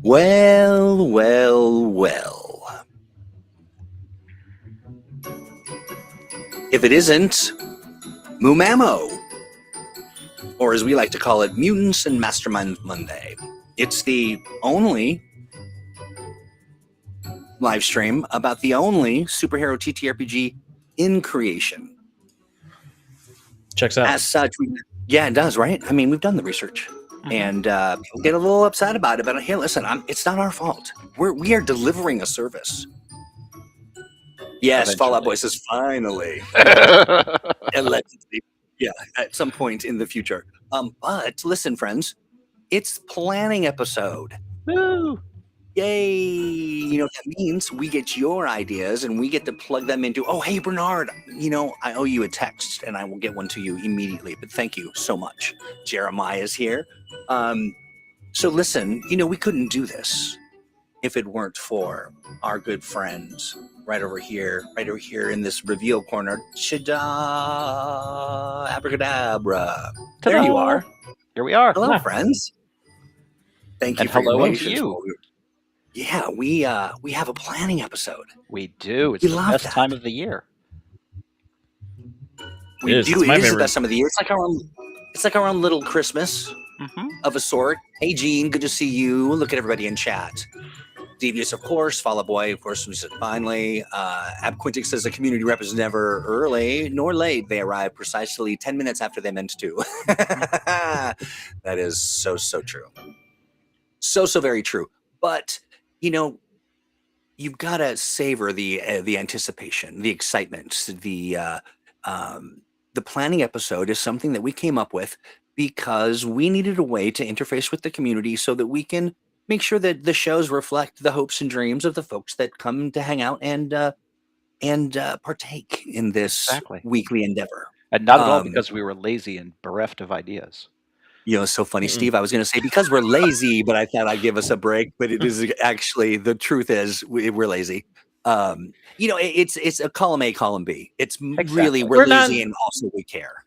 Well, well, well. If it isn't MuMaMo, or as we like to call it, Mutants and Mastermind Monday. It's the only live stream about the only superhero TTRPG in creation. Checks out. As such, it does, right? I mean, we've done the research. And people get a little upset about it, but hey, listen, it's not our fault. We are delivering a service. Yes, Eventually. Fallout Boy says finally. Allegedly, yeah, at some point in the future. But listen, friends, it's planning episode. Woo! Yay! You know what that means? We get your ideas and we get to plug them into. Oh, hey Bernard, I owe you a text, and I will get one to you immediately. But thank you so much. Jeremiah's here. So listen, we couldn't do this if it weren't for our good friends right over here in this reveal corner. Shada, abracadabra. Ta-da! There you are. Here we are. Hello, friends. Thank you And for your hello to patience. you. Yeah, we have a planning episode. We do. It's We the love best that. time of the year. We It is. do. It's It my is the favorite. best time of the year. It's like our own little Christmas of a sort. Hey, Gene, good to see you. Look at everybody in chat. Devious, of course. Fall Out Boy, of course, we said finally. Abquintic says the community rep is never early nor late. They arrive precisely 10 minutes after they meant to. That is so true. So very true. But, you've got to savor the anticipation, the excitement, the planning episode is something that we came up with because we needed a way to interface with the community so that we can make sure that the shows reflect the hopes and dreams of the folks that come to hang out and partake in this weekly endeavor. And not at all because we were lazy and bereft of ideas. It's so funny, Steve. I was going to say because we're lazy, but I thought I'd give us a break. But it is actually, the truth is we're lazy. It's a column A, column B. It's really we're lazy and also we care.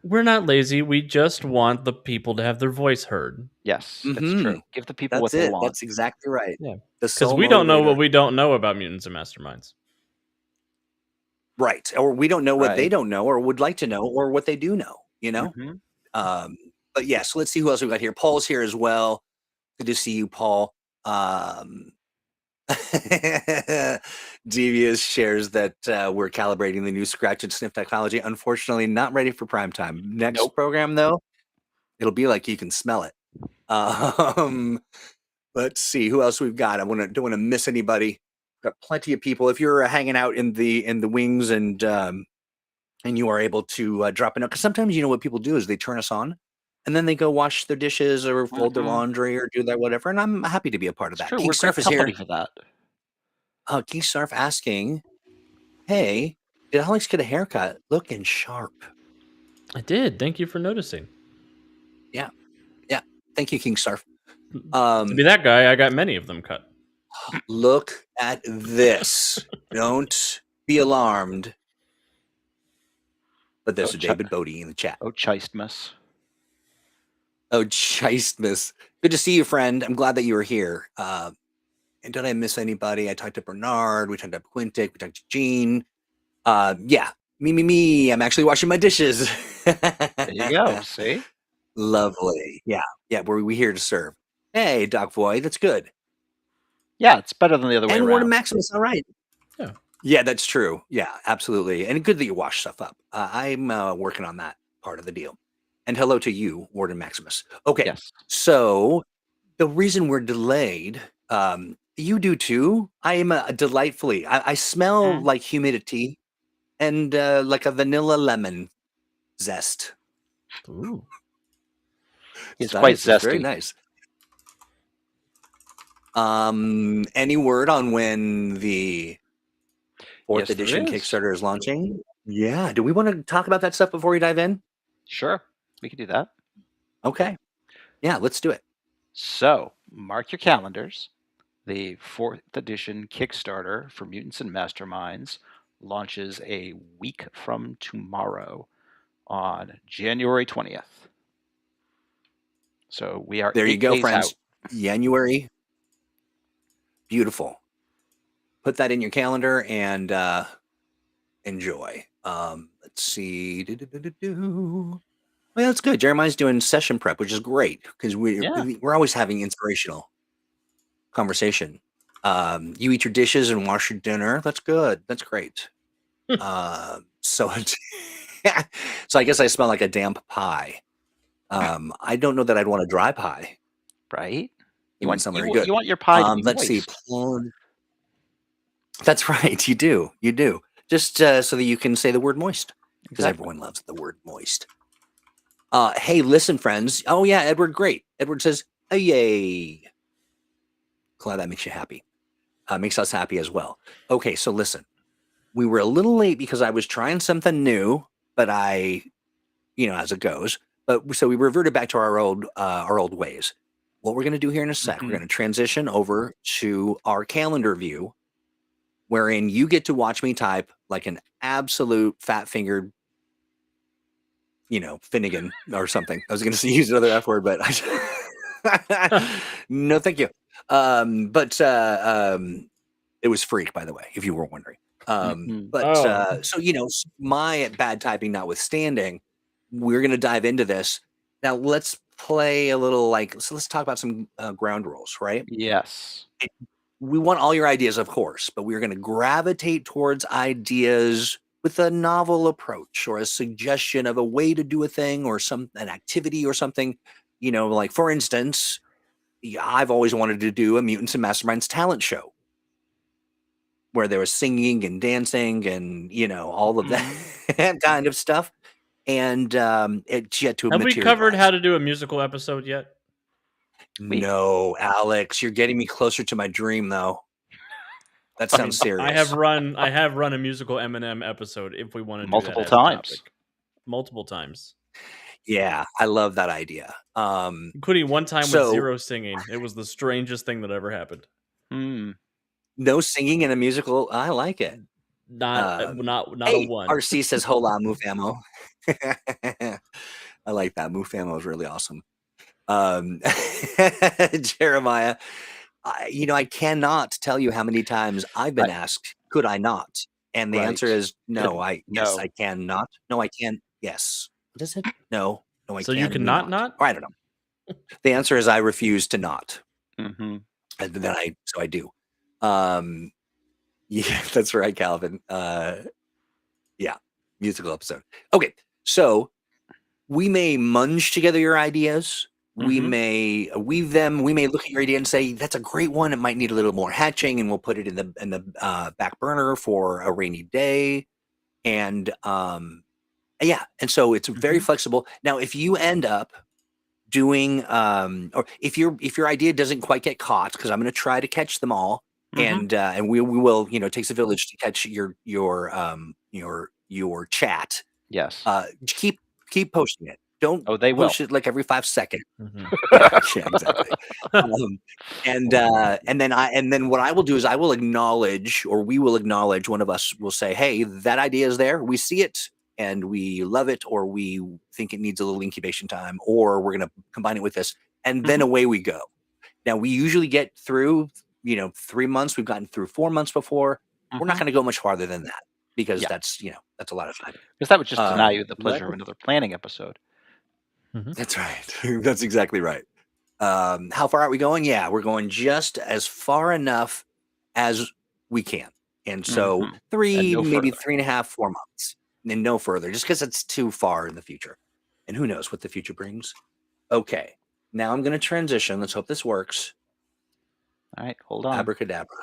We're not lazy. We just want the people to have their voice heard. Yes, that's true. Give the people what That's they want. That's exactly right. Yeah, because we don't know what we don't know about mutants and masterminds. Right, or we don't know what they don't know, or would like to know, or what they do know. But yeah, so let's see who else we got here. Paul's here as well. Good to see you, Paul. Devious shares that we're calibrating the new scratch and sniff technology. Unfortunately, not ready for prime time. Next program, though, it'll be like you can smell it. Let's see who else we've got. Don't want to miss anybody. Got plenty of people. If you're hanging out in the wings and you are able to drop a note, because sometimes what people do is they turn us on. And then they go wash their dishes or fold their laundry or do that, whatever. And I'm happy to be a part of that. True, King Surf is here. For that. King Surf asking, hey, did Alex get a haircut? Looking sharp. I did. Thank you for noticing. Yeah. Thank you, King Surf. To be that guy, I got many of them cut. Look at this. Don't be alarmed. But there's a David Bodie in the chat. Oh, Chistmas. Oh, Chistmas. Good to see you, friend. I'm glad that you were here. And did I miss anybody? I talked to Bernard. We talked to Quintic. We talked to Gene. Yeah. Me. I'm actually washing my dishes. There you go. See? Lovely. Yeah. We're here to serve. Hey, Doc Voy. That's good. Yeah, it's better than the other way around. And Warden Maximus. All right. Yeah. Yeah, that's true. Yeah, absolutely. And good that you wash stuff up. I'm working on that part of the deal. And hello to you, Warden Maximus. Okay, yes. So the reason we're delayed, you do too. I am delightfully. I smell like humidity and like a vanilla lemon zest. Ooh, it's quite zesty. Very nice. Any word on when the 4th edition Kickstarter is launching? Yeah. Do we want to talk about that stuff before we dive in? Sure. We can do that. Okay. Yeah, let's do it. So, mark your calendars. The 4th edition Kickstarter for Mutants and Masterminds launches a week from tomorrow on January 20th. So, we are there you go, friends. Out. January Beautiful. Put that in your calendar and enjoy. Let's see. Well, that's good. Jeremiah's doing session prep, which is great because we're always having inspirational conversation. You eat your dishes and wash your dinner. That's good. That's great. So I guess I smell like a damp pie. I don't know that I'd want a dry pie. Right? You want something very good. You want your pie to be let's moist. see. That's right. You do. Just so that you can say the word moist, because everyone loves the word moist. Hey, listen, friends. Oh yeah, Edward, great. Edward says, oh, yay. Glad that makes you happy. Makes us happy as well. Okay, so listen. We were a little late because I was trying something new, but as it goes. But so we reverted back to our old ways. What we're going to do here in a sec, we're going to transition over to our calendar view, wherein you get to watch me type like an absolute fat-fingered, Finnegan or something. I was going to use another F word, but no, thank you. But it was freak, by the way, if you were wondering. So my bad typing notwithstanding, we're going to dive into this. Now let's play a little let's talk about some ground rules, right? Yes. We want all your ideas, of course, but we're going to gravitate towards ideas with a novel approach or a suggestion of a way to do a thing or an activity or something. Like for instance, I've always wanted to do a Mutants and Masterminds talent show where there was singing and dancing and all of that kind of stuff. And it's yet to Have we materialize. covered how to do a musical episode yet? No, Alex, you're getting me closer to my dream, though. That sounds serious. I have run a musical M&M episode. If we want to do multiple that times, multiple times. Yeah, I love that idea. Including one time with zero singing. It was the strangest thing that ever happened. No singing in a musical. I like it. Not a one. RC says, "Hola, MuMaMo." I like that. MuMaMo is really awesome. Jeremiah, I cannot tell you how many times I've been asked, "Could I not?" And the answer is no. Yes, I cannot. No, I can. Yes. What is it? No, I so can. You cannot not? Or I don't know. The answer is I refuse to not. Mm-hmm. And then I do. Yeah, that's right, Calvin. Yeah, musical episode. Okay, so we may munge together your ideas. We may weave them. We may look at your idea and say that's a great one. It might need a little more hatching, and we'll put it in the back burner for a rainy day. And yeah, and so it's very flexible. Now, if you end up doing or if your idea doesn't quite get caught, because I'm going to try to catch them all, and we will, it takes a village to catch your chat. Yes. Keep posting it. Don't post it like every 5 seconds. Yeah, exactly. And then what I will do is I will acknowledge, or we will acknowledge, one of us will say, hey, that idea is there. We see it and we love it, or we think it needs a little incubation time, or we're going to combine it with this. And then away we go. Now we usually get through, 3 months. We've gotten through 4 months before. We're not going to go much farther than that, because that's a lot of time. Because that would just deny you the pleasure of another planning episode. That's right. That's exactly right. How far are we going? Yeah, we're going just as far enough as we can. And so maybe 3.5, 4 months, and no further, just because it's too far in the future. And who knows what the future brings. Okay, now I'm going to transition. Let's hope this works. All right, hold on. Abracadabra.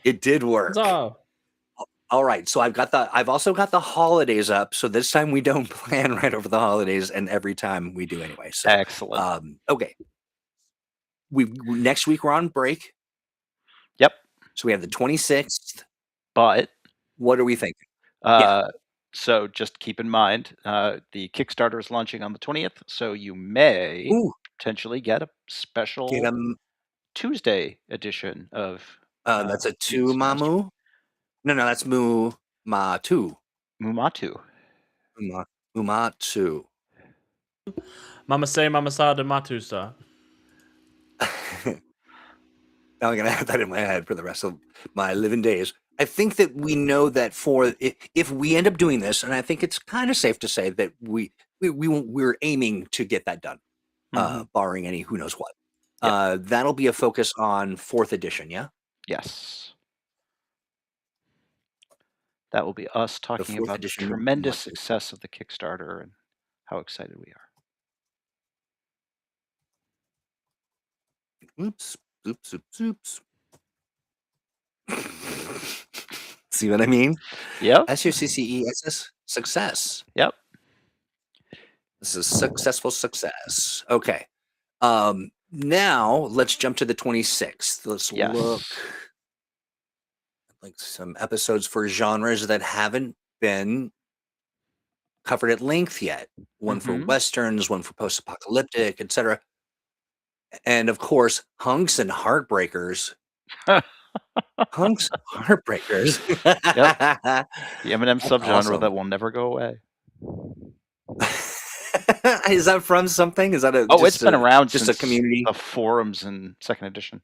It did work. All right, so I've also got the holidays up. So this time we don't plan right over the holidays, and every time we do anyway. So excellent. Okay. Next week we're on break. Yep. So we have the 26th. But what are we thinking? So just keep in mind, the Kickstarter is launching on the 20th, so you may potentially get a special Tuesday edition of. That's a MuMaMo. No, that's MuMaTo. MuMaTo. MuMaTo. Mama say, Mama sa de Matusa. Now I'm going to have that in my head for the rest of my living days. I think that we know that if we end up doing this, and I think it's kind of safe to say that we're aiming to get that done, barring any who knows what. Yep. That'll be a focus on 4th edition, yeah? Yes. That will be us The talking 4th about the edition tremendous module. success of the Kickstarter and how excited we are. Oops. See what I mean? Yep. SUCCESS, success. Yep. This is successful success. Okay. Now let's jump to the 26th. Let's Yes. look like some episodes for genres that haven't been covered at length yet. One for westerns, one for post-apocalyptic, etc. And of course, hunks and heartbreakers. Hunks and heartbreakers. Yep. The M&M That's subgenre awesome. that will never go away. Is that from something? Is that it's been around just since a community? the forums in 2nd edition.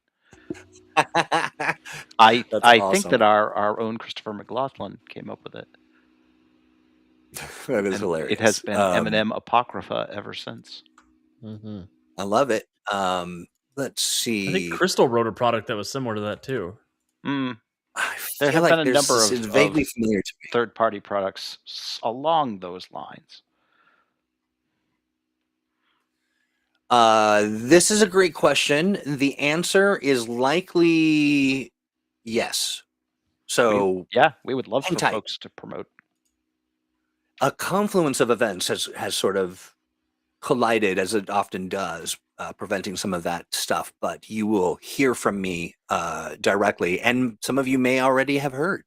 I awesome. think that our own Christopher McLaughlin came up with it. That is hilarious. It has been M&M Apocrypha ever since. I love it. Let's see. I think Crystal wrote a product that was similar to that too. There have been a number of vaguely familiar to me. third-party products along those lines. This is a great question. The answer is likely yes. So we would love for folks to promote. A confluence of events has sort of collided, as it often does, preventing some of that stuff. But you will hear from me directly, and some of you may already have heard,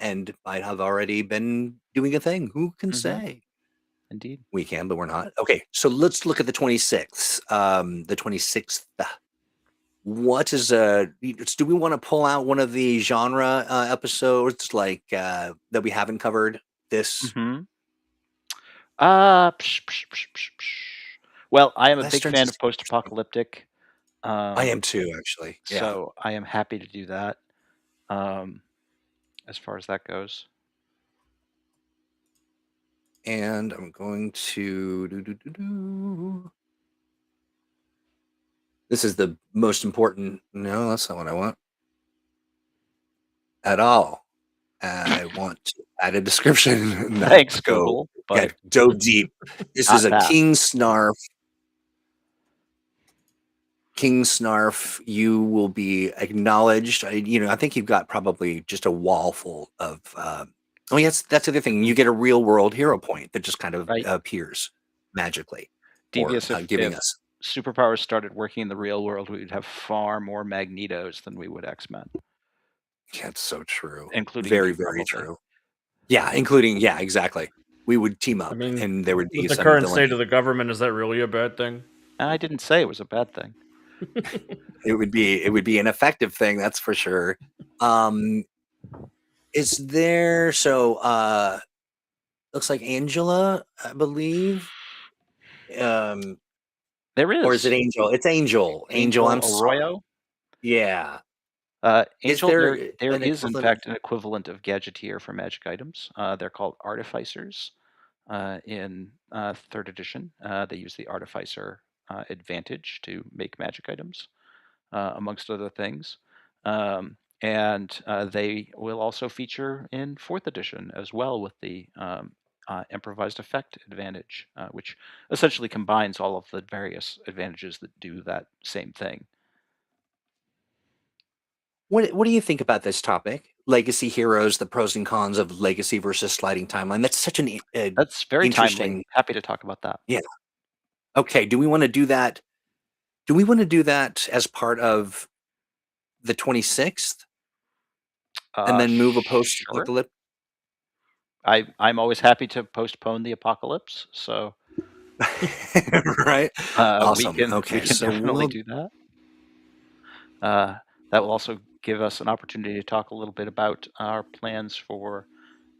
and might have already been doing a thing. Who can say? Indeed. We can, but we're not. Okay, so let's look at the 26th. The 26th. What is do we want to pull out one of the genre episodes like that we haven't covered this? Well, I am a big fan of post-apocalyptic. I am too, actually. Yeah. So I am happy to do that. As far as that goes. And I'm going to This is the most important. No, that's not what I want at all. I want to add a description. Thanks, Google. But go deep. This is a King Snarf. King Snarf, you will be acknowledged. I think you've got probably just a wall full of. Yes, that's the other thing. You get a real world hero point that just kind of appears magically, Devious, giving if us superpowers started working in the real world, we would have far more Magnetos than we would X-Men. Yeah, it's so true. Including very true. Yeah, including exactly. We would team up, and there would be the current state of the government. Is that really a bad thing? I didn't say it was a bad thing. It would be an effective thing, that's for sure. Is there looks like Angela, I believe. There is. Or is it Angel? It's Angel. Angel, I'm sorry. Arroyo? Yeah. Angel, there is in fact an equivalent of Gadgeteer for magic items. They're called Artificers in 3rd edition. They use the Artificer advantage to make magic items, amongst other things. And they will also feature in 4th edition as well with the improvised effect advantage, which essentially combines all of the various advantages that do that same thing. What do you think about this topic? Legacy heroes, the pros and cons of legacy versus sliding timeline. That's such an that's very interesting. Timely. Happy to talk about that. Yeah. Okay. Do we want to do that? Do we want to do that as part of the 26th? And then move a post-apocalypse? I'm always happy to postpone the apocalypse. So, right? Awesome. We can definitely do that. That will also give us an opportunity to talk a little bit about our plans for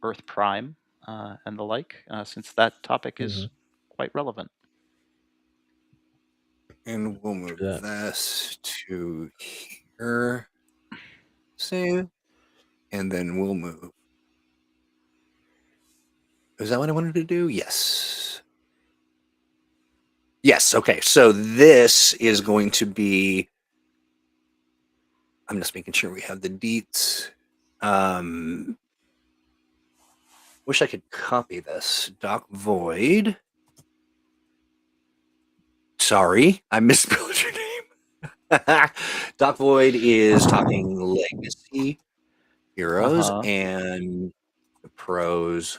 Earth Prime and the like, since that topic is quite relevant. And we'll move that. this to here. Save. And then we'll move. Is that what I wanted to do? Yes. Yes. Okay. So this is going to be. I'm just making sure we have the deets. Wish I could copy this. Doc Void. Sorry, I misspelled your name. Doc Void is talking legacy heroes and the pros,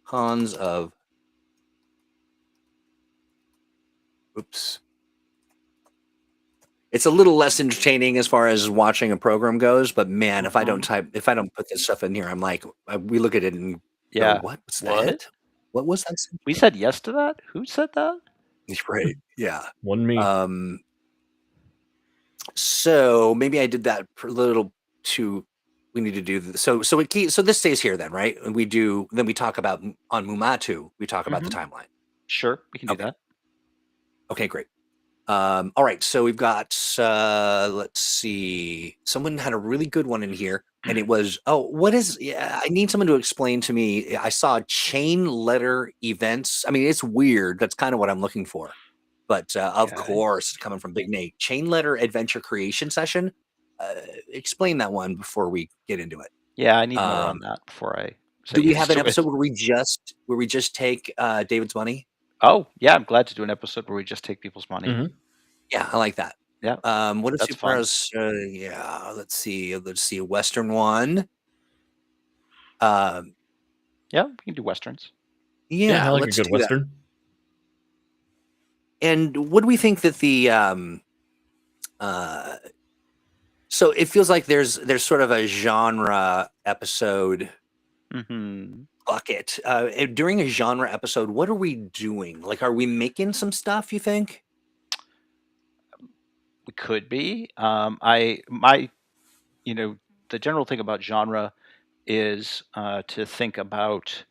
cons of. Oops. It's a little less entertaining as far as watching a program goes, but man, if I don't put this stuff in here, I'm like, we look at it and go, what's that? What was that? We said yes to that? Who said that? Right. Yeah. One me. So maybe I did that a little too. We need to do this. So this stays here then, right? And we talk about on MuMaMo. We talk about the timeline. Sure, we can do that. Okay, great. All right, so we've got. Let's see. Someone had a really good one in here, and it was. Oh, what is? Yeah, I need someone to explain to me. I saw chain letter events. I mean, it's weird. That's kind of what I'm looking for. But of course, coming from Big Nate, chain letter adventure creation session. Explain that one before we get into it. Yeah, I need more on that before I say. Do we have an episode where we just take David's money? Oh yeah, I'm glad to do an episode where we just take people's money. Mm-hmm. Yeah, I like that. Yeah. What is Superheroes? Yeah, let's see a Western one. Yeah, we can do Westerns. Yeah, I like a good Western. That. And what do we think that the so it feels like there's sort of a genre episode bucket. During a genre episode, what are we doing? Like, are we making some stuff, you think? We could be. The general thing about genre is to think about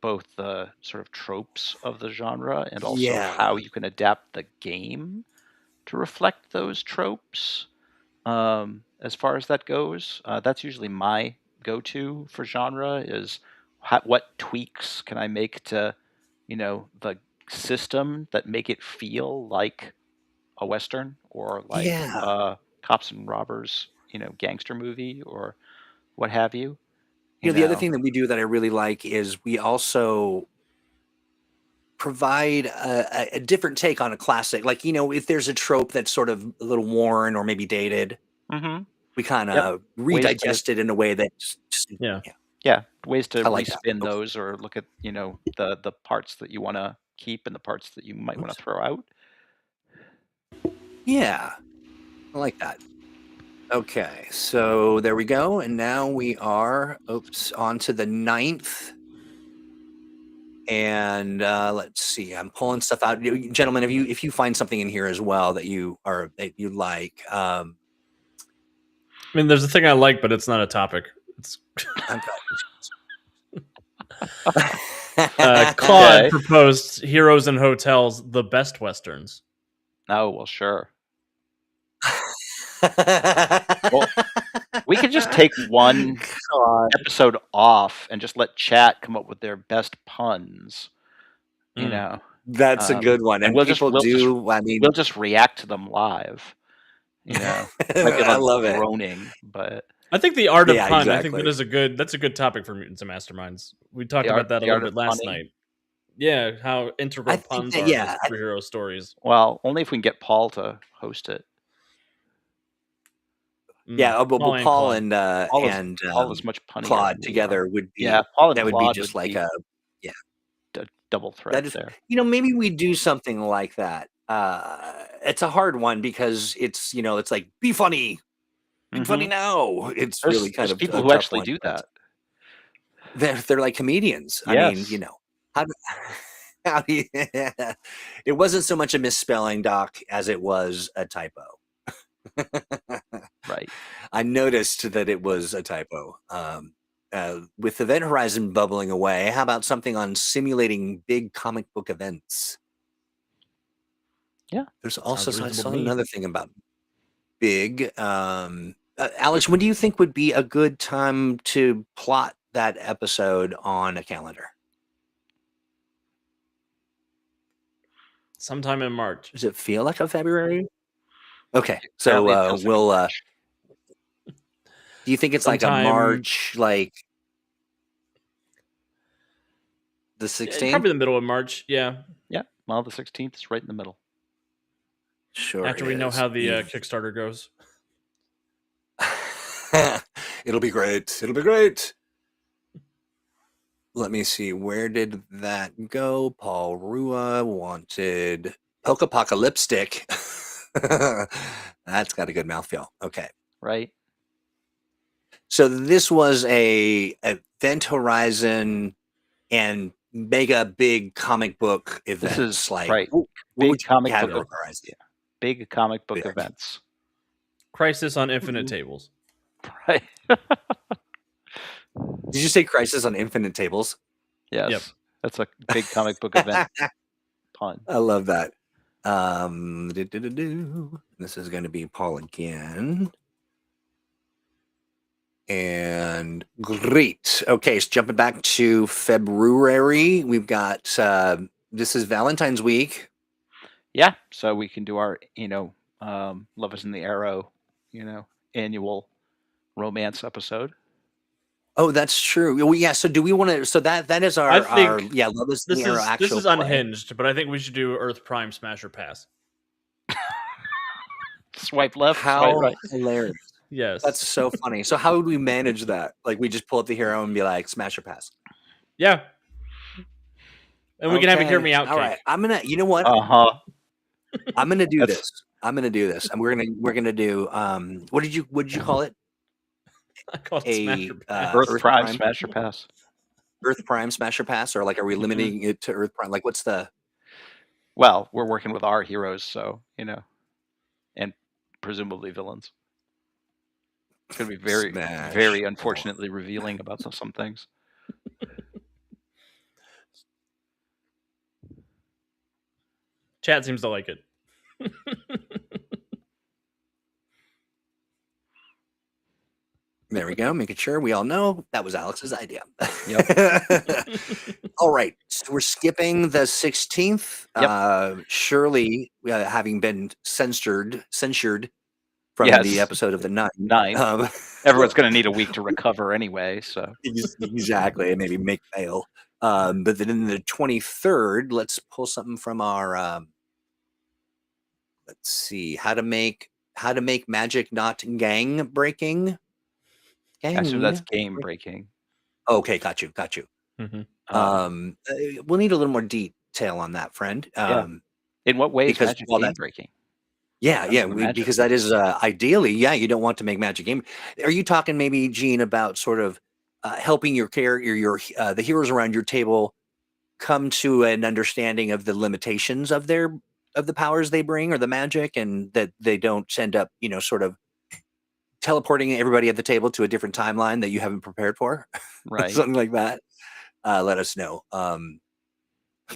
both the sort of tropes of the genre and also how you can adapt the game to reflect those tropes. As far as that goes, that's usually my go-to for genre is what tweaks can I make to, the system that make it feel like a Western or like cops and robbers, gangster movie or what have you. The other thing that we do that I really like is we also provide a different take on a classic. Like, if there's a trope that's sort of a little worn or maybe dated, we kind of redigest it in a way that ways to respin those or look at, the parts that you want to keep and the parts that you might want to throw out. Yeah, I like that. Okay, so there we go. And now we are, on to the 9th. And let's see, I'm pulling stuff out. Gentlemen, if you find something in here as well that you like. I mean, there's a thing I like, but it's not a topic. It's Claude proposed Heroes in Hotels, the best Westerns. Oh, well, sure. Well, we could just take one episode off and just let chat come up with their best puns. That's a good one. And we'll just react to them live. I love it. Groaning, but I think the art of pun. Exactly. I think that's a good topic for Mutants and Masterminds. We talked about that a little bit last night. Yeah, how integral puns are to superhero stories. Well, only if we can get Paul to host it. Yeah, but Paul is much punnier Claude together would be. Yeah, Paul and that Claude would be just like a double threat there. Maybe we do something like that. It's a hard one because it's it's like be funny now. It's really kind of people who actually do that. They're like comedians. Yes. I mean, how do you, it wasn't so much a misspelling, Doc, as it was a typo. Right. I noticed that it was a typo. With Event Horizon bubbling away, how about something on simulating big comic book events? Yeah. There's also I saw another thing about Big. Alex, when do you think would be a good time to plot that episode on a calendar? Sometime in March. Does it feel like a February? Okay, so we'll. Do you think it's like a March, like the 16th? Probably the middle of March. Yeah. Yeah. Well, the 16th is right in the middle. Sure. After we know how the Kickstarter goes. It'll be great. It'll be great. Let me see. Where did that go? Paul Rua wanted Polka Poca lipstick. That's got a good mouthfeel. Okay. Right. So this was a Event Horizon and mega big comic book events. This is like right. Big comic book big comic book events. Crisis on Infinite Tables. Right. Did you say Crisis on Infinite Tables? Yes. Yep. That's a big comic book event pun. I love that. This is going to be Paul again. And great. Okay, so jumping back to February, we've got this is Valentine's week. Yeah, so we can do our, Love Is in the Arrow, annual romance episode. Oh, that's true. Well, yeah. So do we want to? So that is our Love Is in the Arrow actual. This is unhinged, but I think we should do Earth Prime Smasher Pass. Swipe left. How swipe right. Hilarious! Yes, that's so funny. So how would we manage that? Like we just pull up the hero and be like, "Smash or pass." Yeah, and we can have a hear me out. All right, I'm gonna. You know what? I'm gonna do this. I'm gonna do this, and we're gonna do. What did you call it? I call it Earth Prime Smasher Pass. Earth Prime Smasher Pass, or like, are we limiting it to Earth Prime? Like, what's the? Well, we're working with our heroes, so and presumably villains. It's going to be very, very unfortunately revealing about some things. Chat seems to like it. There we go. Making sure we all know that was Alex's idea. Yep. All right. So we're skipping the 16th. Yep. Surely, having been censured from the episode of the 9th. Everyone's going to need a week to recover anyway. So exactly. And maybe make bail. But then in the 23rd, let's pull something from our. Let's see how to make magic not gang breaking. Actually, that's game breaking. Okay, got you. Mm-hmm. We'll need a little more detail on that, friend. In what way is magic game breaking? Because that is ideally, you don't want to make magic game. Are you talking maybe, Gene, about sort of helping your character, the heroes around your table come to an understanding of the limitations of the powers they bring or the magic, and that they don't end up, sort of teleporting everybody at the table to a different timeline that you haven't prepared for, right? Something like that. Let us know.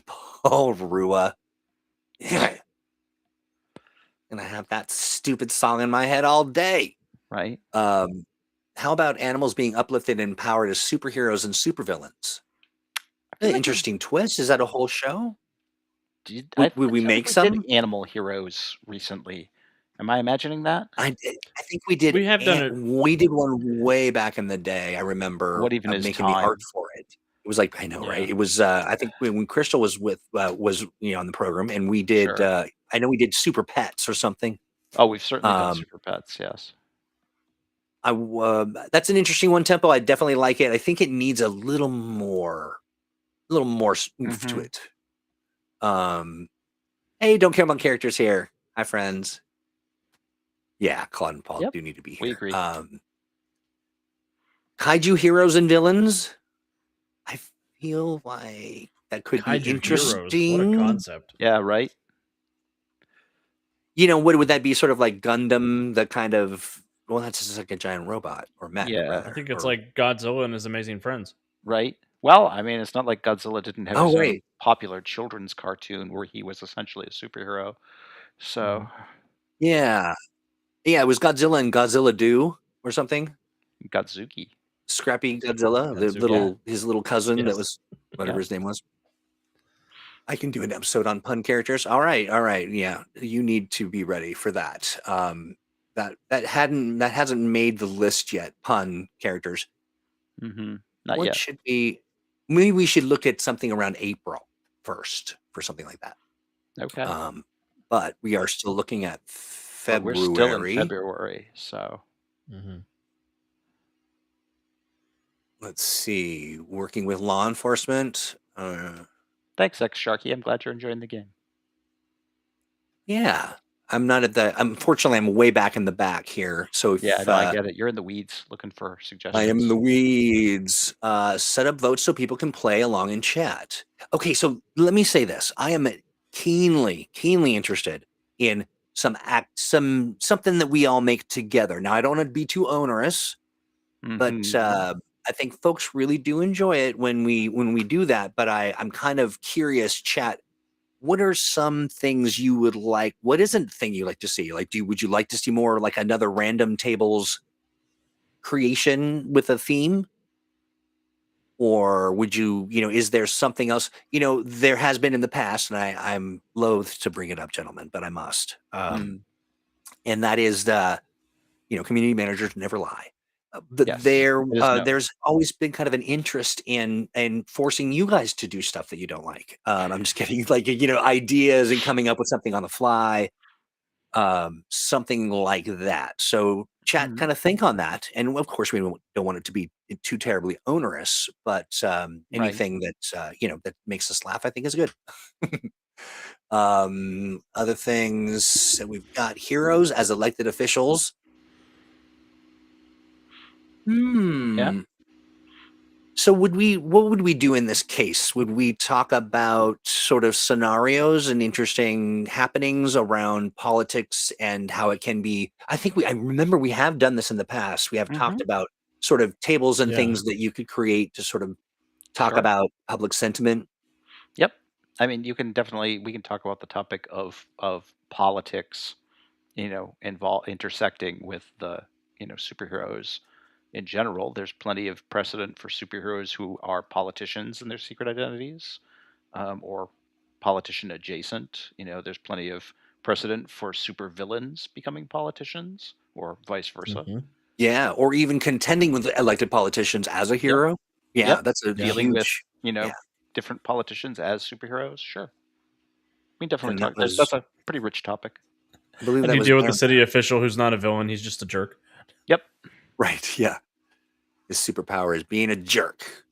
Paul Rua. Yeah. And I have that stupid song in my head all day. Right. How about animals being uplifted and empowered as superheroes and supervillains? Interesting twist. Is that a whole show? Would we make some animal heroes recently? Am I imagining that? I think we did. We have done it. We did one way back in the day. I remember what even is making time? the art for it. It was like, I know, right? It was. I think when Crystal was on the program, and we did. Sure. I know we did Super Pets or something. Oh, we've certainly done Super Pets. Yes. That's an interesting one, Tempo. I definitely like it. I think it needs a little more oomph to it. Hey, don't care about characters here. Hi, friends. Yeah, Claude and Paul do need to be here. We agree. Kaiju heroes and villains. I feel like that could be interesting. Heroes. What a concept. Yeah, right. What would that be? Sort of like Gundam, the kind of. Well, that's just like a giant robot or mech. Yeah, rather, I think it's like Godzilla and his amazing friends. Right. Well, I mean, it's not like Godzilla didn't have his own popular children's cartoon where he was essentially a superhero. So yeah, it was Godzilla and Godzilla Do or something. Godzuki. Scrappy Godzilla, his little cousin that was whatever his name was. I can do an episode on pun characters. All right. Yeah, you need to be ready for that. That hasn't made the list yet. Pun characters. Not What yet. should be? Maybe we should look at something around April first for something like that. Okay. But we are still looking at February. We're still in February, so. Let's see. Working with law enforcement. Thanks, X Sharky. I'm glad you're enjoying the game. Yeah. I'm not at the. Unfortunately, I'm way back in the back here. So if, I get it. You're in the weeds looking for suggestions. I am in the weeds. Set up votes so people can play along in chat. Okay, so let me say this: I am keenly interested in something that we all make together. Now, I don't want to be too onerous, but I think folks really do enjoy it when we do that. But I'm kind of curious, chat. What are some things you would like? What isn't thing you like to see? Like, would you like to see more like another random tables creation with a theme? Or would you, is there something else? There has been in the past, and I'm loath to bring it up, gentlemen, but I must. And that is community managers never lie. There's always been kind of an interest in forcing you guys to do stuff that you don't like. I'm just kidding, like ideas and coming up with something on the fly, something like that. So chat, kind of think on that, and of course we don't want it to be too terribly onerous, but anything that that makes us laugh, I think is good. Other things that we've got: heroes as elected officials. Yeah. So what would we do in this case? Would we talk about sort of scenarios and interesting happenings around politics and how it can be? I remember we have done this in the past. We have talked about sort of tables and things that you could create to sort of talk about public sentiment. Yep. I mean, we can talk about the topic of politics, intersecting with the, superheroes in general. There's plenty of precedent for superheroes who are politicians in their secret identities, or politician adjacent. There's plenty of precedent for supervillains becoming politicians, or vice versa. Yeah, or even contending with elected politicians as a hero. Yeah, that's a dealing huge, with different politicians as superheroes. Sure, we definitely talk. That's a pretty rich topic. I believe that you deal with the city official who's not a villain; he's just a jerk. Yep. Right. Yeah. His superpower is being a jerk.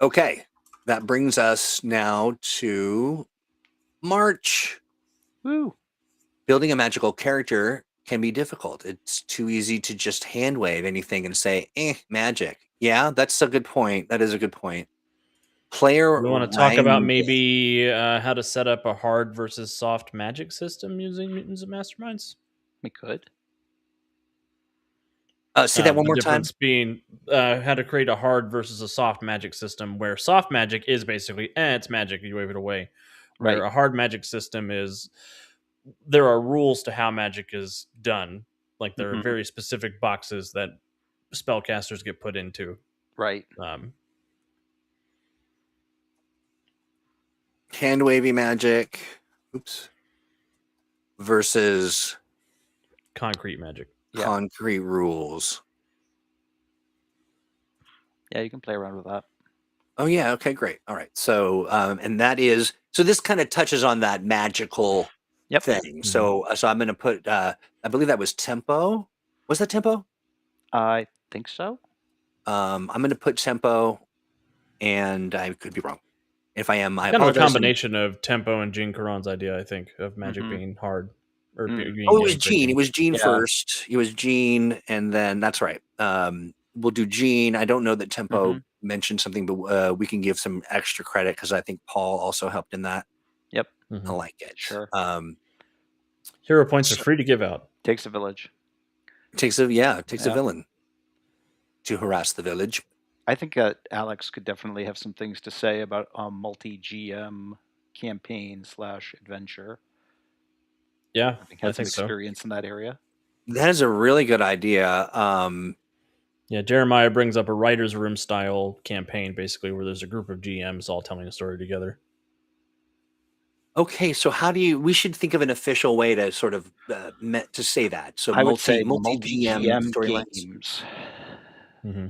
Okay, that brings us now to March. Woo. Building a magical character can be difficult. It's too easy to just hand wave anything and say, magic. Yeah, that's a good point. That is a good point. We want to talk about maybe how to set up a hard versus soft magic system using Mutants and Masterminds. We could. Say that one more time. The difference being how to create a hard versus a soft magic system, where soft magic is basically, it's magic, you wave it away. Where a hard magic system is, there are rules to how magic is done. Like there are very specific boxes that spellcasters get put into. Right. Hand wavy magic. Oops. Versus concrete magic. Concrete rules. Yeah, you can play around with that. Oh yeah, okay, great. All right. So and that is, so this kind of touches on that magical thing. So I'm going to put I believe that was tempo. Was that tempo? I think so. I'm going to put tempo, and I could be wrong. If I am, I apologize. Kind of a combination of tempo and Gene Caron's idea, I think, of magic being hard. Or being it was Gene. It was Gene first. It was Gene, and then that's right. We'll do Gene. I don't know that tempo mentioned something, but we can give some extra credit because I think Paul also helped in that. Yep. I like it. Sure. Hero points are free to give out. Takes a village. Takes a villain to harass the village. I think Alex could definitely have some things to say about a multi-GM campaign /adventure. Yeah, I think I has some think so. experience in that area. That is a really good idea. Yeah, Jeremiah brings up a writer's room style campaign, basically, where there's a group of GMs all telling a story together. Okay, so how do you? We should think of an official way to sort of to say that. So I would say multi GM multi-GM storylines. games, Mm-hmm.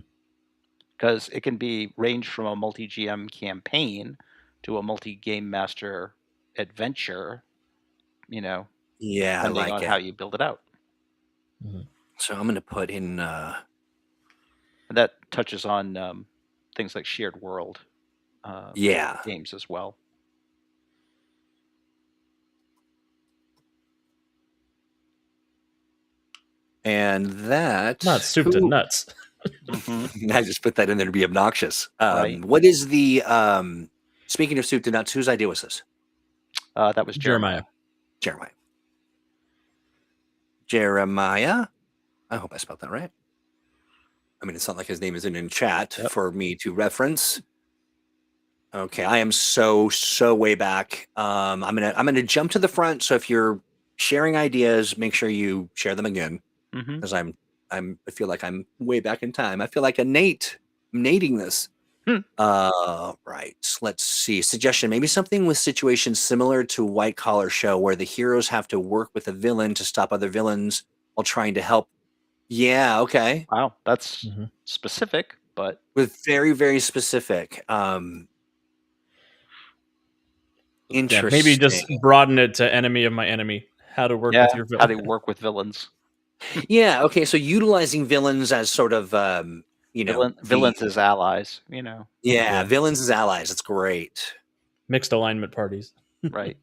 because it can be ranged from a multi-GM campaign to a multi-game master adventure, Yeah, I depending like on it. how you build it out. Mm-hmm. So I'm going to put in. And that touches on things like shared world Yeah, games as well. and that Not soup to who nuts. Mm-hmm. I just put that in there to be obnoxious. Right. What is the speaking of soup to nuts? Whose idea was this? That was Jeremiah. Jeremiah. Jeremiah. I hope I spelled that right. I mean, it's not like his name isn't in chat Yep. for me to reference. Okay, I am so way back. I'm gonna jump to the front. So if you're sharing ideas, make sure you share them again, Mm-hmm. because I feel like I'm way back in time. I feel like a Nate. I'm nating this. Right. Let's see. Suggestion: maybe something with situations similar to White Collar Show, where the heroes have to work with a villain to stop other villains while trying to help. Yeah. Okay. Wow, that's Mm-hmm. specific, but With very specific. Yeah, maybe just Interesting. broaden it to enemy of my enemy. How to work with yeah, your how villain. to work with villains. Yeah. Okay. So utilizing villains as sort of, the Villains as allies, yeah, Yeah, villains as allies. It's great. mixed alignment parties. right?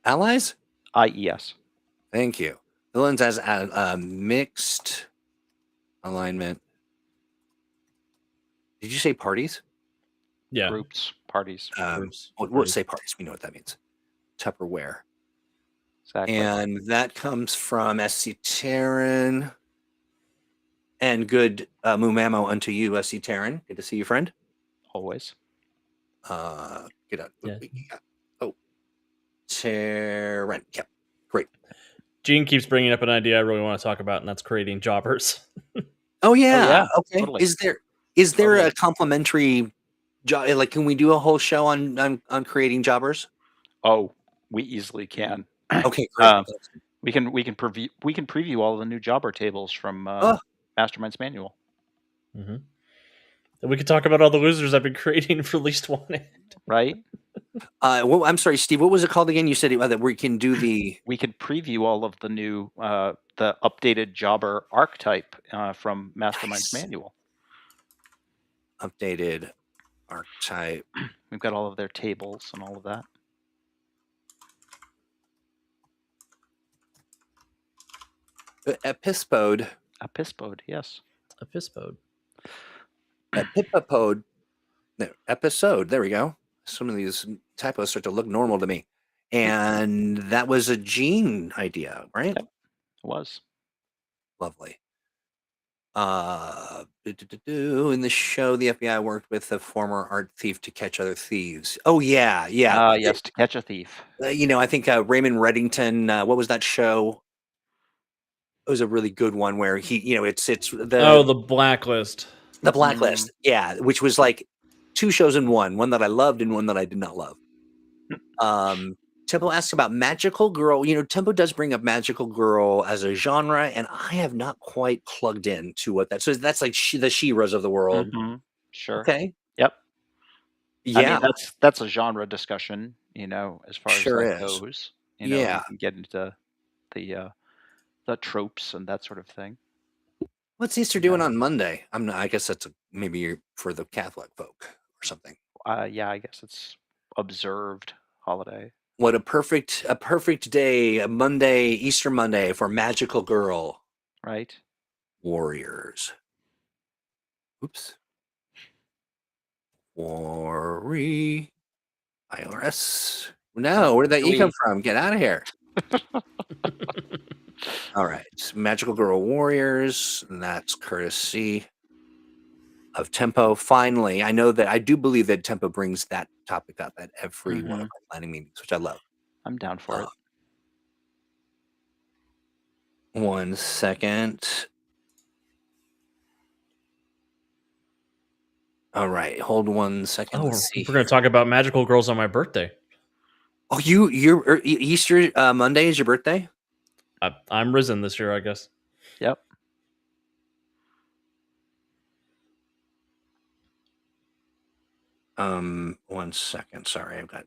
Allies. IES. Thank you. Villains as a mixed alignment. Did you say parties? Yeah, Groups, parties. groups. We'll say parties. We know what that means. Tupperware. Exactly. And that comes from SC Terran. And good MuMaMo unto you, SC Terran. Good to see you, friend. Always. Get out. Yeah. Oh, Terran. Yep. Great. Gene keeps bringing up an idea I really want to talk about, and that's creating jobbers. Oh Oh yeah. yeah, Okay. totally. Is there Totally. a complimentary job? Like, can we do a whole show on creating jobbers? Oh, we easily can. Okay, great. We can preview all the new jobber tables from Oh, Mastermind's manual. Mm-hmm. And we could talk about all the losers I've been creating for Least Wanted. Right? well, I'm sorry, Steve. What was it called again? You said that we can do the We can preview all of the new, the updated jobber archetype from Mastermind's nice manual. updated archetype. We've got all of their tables and all of that. Epispode. Epispode, yes. Epispode. Epipode. No, episode. There we go. Some of these typos start to look normal to me. And that was a Gene idea, right? Yep. It was. Lovely. In the show, the FBI worked with a former art thief to catch other thieves. Oh yeah. Yes, To Catch a Thief. I think Raymond Reddington. What was that show? It was a really good one where he, it's The Blacklist. the Blacklist. Yeah, which was like two shows in one that I loved and one that I did not love. Tempo asks about Magical Girl. Tempo does bring up Magical Girl as a genre, and I have not quite plugged in to what that. So that's like the She-Ras of the world. Mm-hmm. Sure. Okay. Yep. Yeah. I mean, that's a genre discussion, as far Sure as that is. goes. Yeah. You can get into the tropes and that sort of thing. What's Easter doing on Monday? I guess that's maybe for the Catholic folk or something. Yeah, I guess it's observed holiday. What a perfect day, a Monday, Easter Monday for Magical Girl. Right. Warriors. Oops. IRS. No, where did that E come from? Get out of here. All right. Magical Girl Warriors. That's courtesy. of Tempo. Finally, I do believe that Tempo brings that topic up at every one of our planning meetings, which I love. I'm down for it. 1 second. All right, hold 1 second. Oh, Let's see. we're going to talk about magical girls on my birthday. Oh, your Easter Monday is your birthday? I'm risen this year, I guess. Yep. 1 second. Sorry, I've got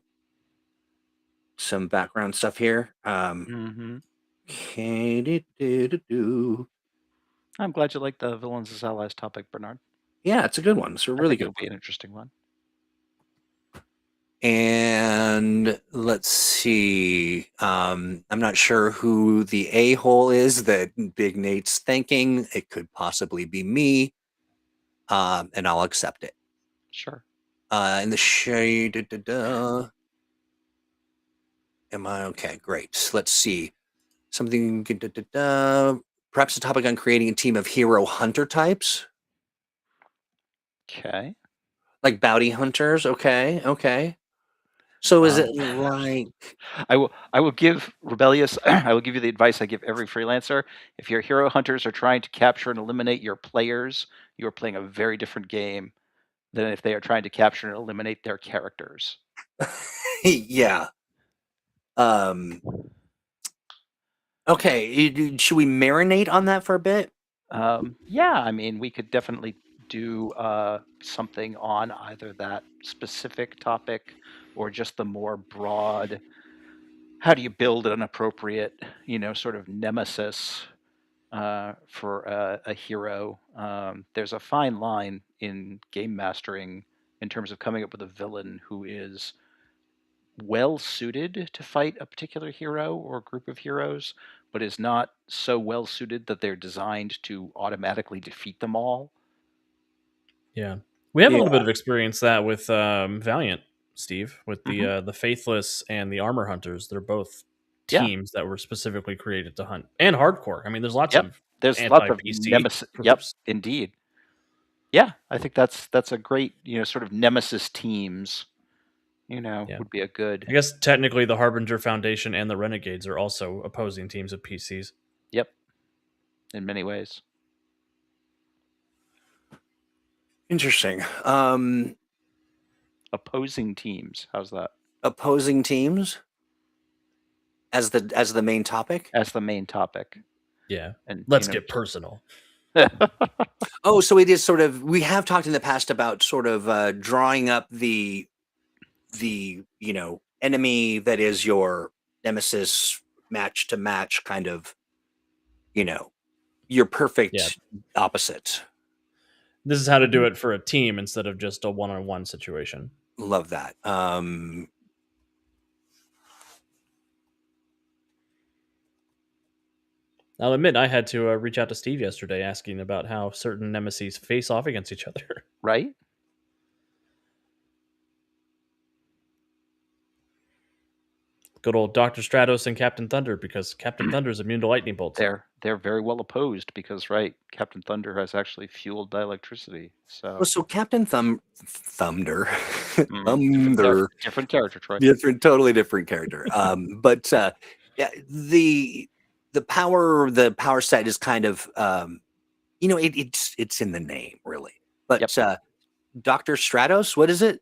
some background stuff here. Okay, I'm glad you like the villains as allies topic, Bernard. Yeah, it's a good one. It's a really good It'll be an interesting one. And let's see. I'm not sure who the a-hole is that Big Nate's thinking. It could possibly be me, and I'll accept it. Sure. In the shade. Am I okay? Great. Let's see. Something. Perhaps a topic on creating a team of hero hunter types. Okay. Like bounty hunters. Okay. So is it like I will give Rebellious I will give you the advice I give every freelancer. If your hero hunters are trying to capture and eliminate your players, you are playing a very different game than if they are trying to capture and eliminate their characters. yeah. Okay, should we marinate on that for a bit? Yeah, I mean, we could definitely do something on either that specific topic or just the more broad, how do you build an appropriate, sort of nemesis for a hero. There's a fine line in game mastering in terms of coming up with a villain who is well suited to fight a particular hero or group of heroes, but is not so well suited that they're designed to automatically defeat them all. Yeah, we have a little bit of experience that with Valiant, Steve, with the Faithless and the Armor Hunters. They're both teams that were specifically created to hunt, and hardcore. I mean, there's lots of nemesis. Yep, indeed. Yeah, I think that's a great sort of nemesis teams. Would be a good. I guess technically the Harbinger Foundation and the Renegades are also opposing teams of PCs. Yep, in many ways. Interesting. Opposing teams. How's that? Opposing teams as the main topic? As the main topic. Yeah. And let's get personal. Oh, so it is sort of, we have talked in the past about sort of drawing up the enemy that is your nemesis, match to match kind of, your perfect opposite. This is how to do it for a team instead of just a one-on-one situation. Love that. I'll admit I had to reach out to Steve yesterday asking about how certain nemesis face off against each other. Right? Good old Dr. Stratos and Captain Thunder, because Captain Thunder is immune to lightning bolts. They're very well opposed because, right, Captain Thunder has actually fueled by electricity. So Captain Thunder, different character, Troy. Totally different character. But yeah, the power set is kind of it's in the name really. But Dr. Stratos, what is it?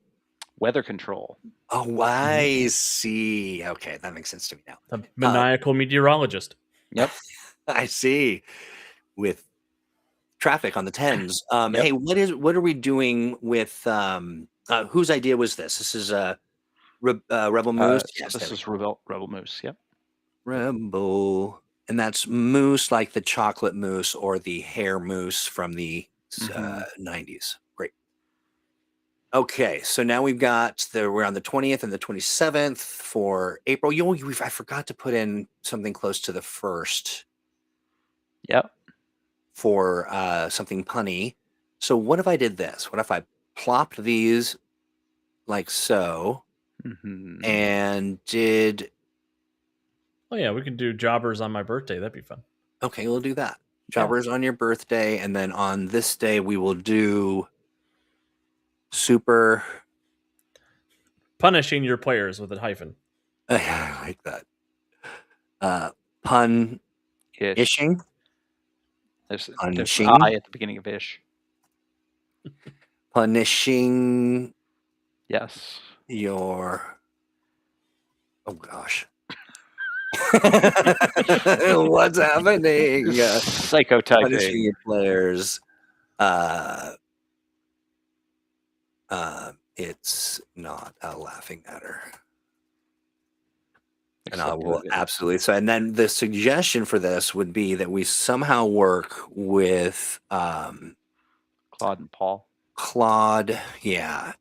Weather control. Oh, I see. Okay, that makes sense to me now. A maniacal meteorologist. Yep. I see. With traffic on the 10s. Hey, what are we doing with whose idea was this? This is Rebel Moose. Yes, this is Rebel Moose. Yep. Rebel, and that's Moose, like the chocolate mousse or the hair mousse from the 90s. Great. Okay, so now we're on the 20th and the 27th for April. I forgot to put in something close to the 1st. Yep. For something punny. So what if I did this? What if I plopped these like so and did... Oh yeah, we could do jobbers on my birthday. That'd be fun. Okay, we'll do that. Jobbers on your birthday, and then on this day we will do super. Punishing your players with a hyphen. I like that. Pun ishing. There's Punishing. an I at the beginning of ish. Punishing Yes. your. Oh gosh. What's happening? Psychotyping. Punishing your players. It's not a laughing matter. And I will absolutely. So, and then the suggestion for this would be that we somehow work with Claude and Paul. Claude, yeah,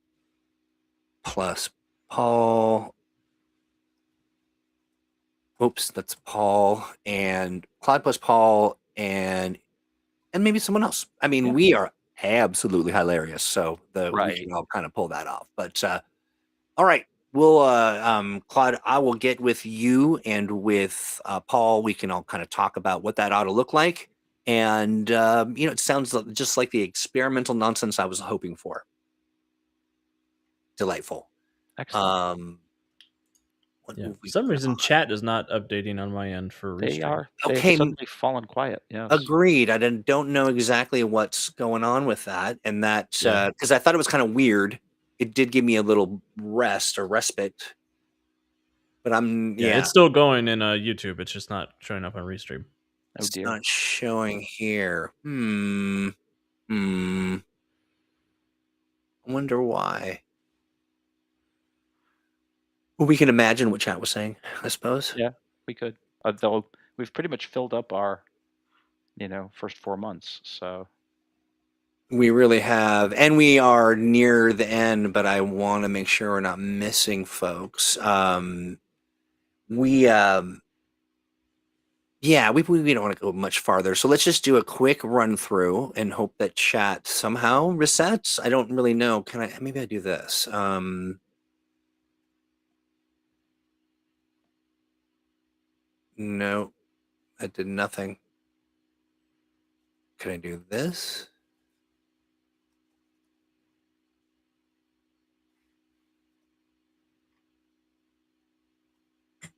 plus Paul. Oops, that's Paul and Claude plus Paul and maybe someone else. I mean, we are absolutely hilarious, so we can all kind of pull that off. But all right. We'll, Claude, I will get with you and with Paul. We can all kind of talk about what that ought to look like. And, it sounds just like the experimental nonsense I was hoping for. Delightful. Excellent. For some reason, chat is not updating on my end for Restream. They've suddenly fallen quiet. Yes. Agreed. I don't know exactly what's going on with that. And that, because I thought it was kind of weird. It did give me a little respite. But it's still going in YouTube. It's just not showing up on Restream. Oh dear. It's not showing here. I wonder why. Well, we can imagine what chat was saying, I suppose. Yeah, we could. Though we've pretty much filled up our, first 4 months. So we really have, and we are near the end. But I want to make sure we're not missing folks. We don't want to go much farther. So let's just do a quick run through and hope that chat somehow resets. I don't really know. Maybe I do this. No, I did nothing. Can I do this?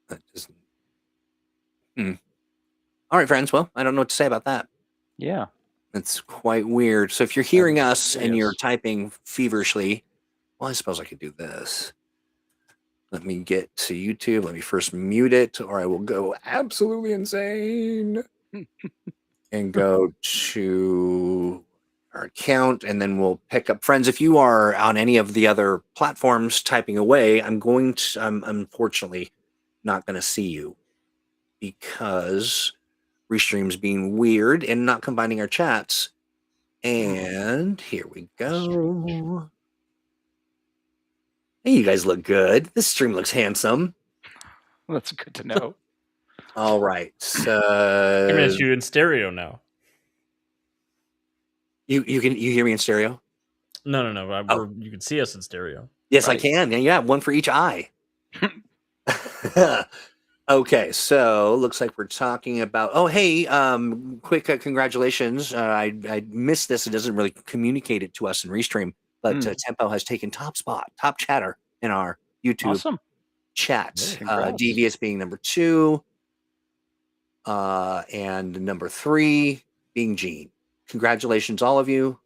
That doesn't. All right, friends. Well, I don't know what to say about that. Yeah. It's quite weird. So if you're hearing us and you're typing feverishly, well, I suppose I could do this. Let me get to YouTube. Let me first mute it, or I will go absolutely insane. And go to our account, and then we'll pick up. Friends, if you are on any of the other platforms typing away, I'm unfortunately not going to see you because Restream's being weird and not combining our chats. And here we go. Hey, you guys look good. This stream looks handsome. That's good to know. All right. So I'm at you in stereo now. You hear me in stereo? No. You can see us in stereo. Yes, right. I can. Yeah, one for each eye. Okay, so looks like we're talking about. Oh, hey, quick congratulations! I missed this. It doesn't really communicate it to us in Restream, but Tempo has taken top chatter in our YouTube chat. Devious being number 2, and number 3 being Gene. Congratulations, all of you.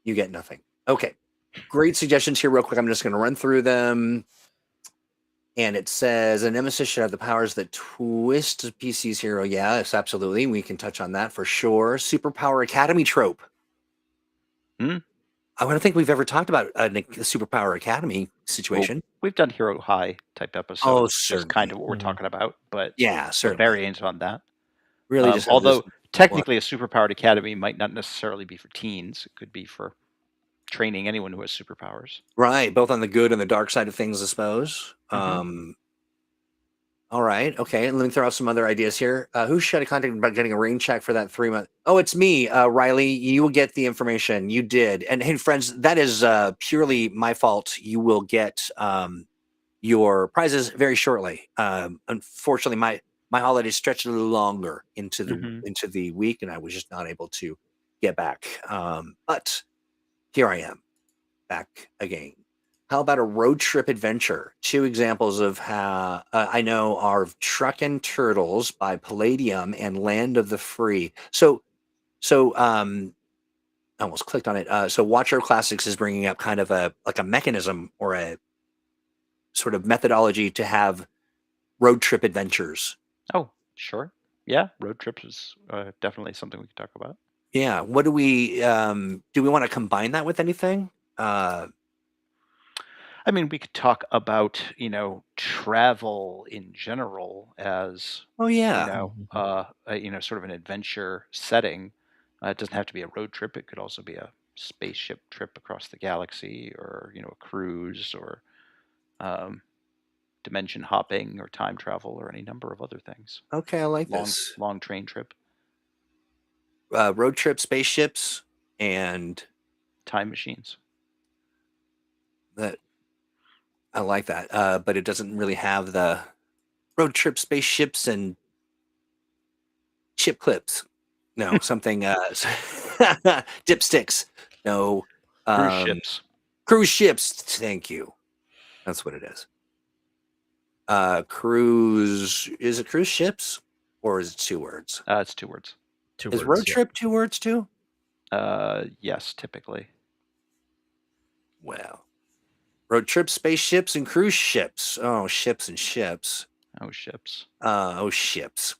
You get nothing. Okay, great suggestions here, real quick. I'm just going to run through them. And it says a nemesis should have the powers that twist PC's hero. Yes, absolutely. We can touch on that for sure. Superpower Academy trope. I don't think we've ever talked about a Superpower Academy situation. Well, we've done Hero High type episodes. Oh, certainly. Just kind of what we're talking about. But yeah, certainly. Variants on that. Really, just although technically a Superpowered Academy might not necessarily be for teens. It could be for training anyone who has superpowers. Right, both on the good and the dark side of things, I suppose. All right, okay. Let me throw out some other ideas here. Who should I contact about getting a rain check for that 3 month? Oh, it's me, Riley. You will get the information. You did. And hey, friends, that is purely my fault. You will get your prizes very shortly. Unfortunately, my holiday stretched a little longer into the week, and I was just not able to get back. But here I am. back again. How about a road trip adventure? 2 examples of how I know are Truckin' Turtles by Palladium and Land of the Free. So I almost clicked on it. So Watcher Classics is bringing up kind of a mechanism or a sort of methodology to have road trip adventures. Oh, sure. Yeah, road trips is definitely something we could talk about. Yeah. What do we want to combine that with anything? I mean, we could talk about, travel in general as, Oh yeah. sort of an adventure setting. It doesn't have to be a road trip. It could also be a spaceship trip across the galaxy, or, a cruise, or dimension hopping, or time travel, or any number of other things. Okay, I like this. Long train trip. Road trip, spaceships, and time machines. That I like that, but it doesn't really have the road trip, spaceships, and chip clips. No, something dipsticks. No, Cruise ships. Cruise ships. Thank you. That's what it is. Cruise, is it cruise ships or is it 2 words? It's 2 words. Is road trip 2 words too? Yes, typically. Well, road trip, spaceships, and cruise ships. Oh, ships and ships. Oh, ships. Oh, ships.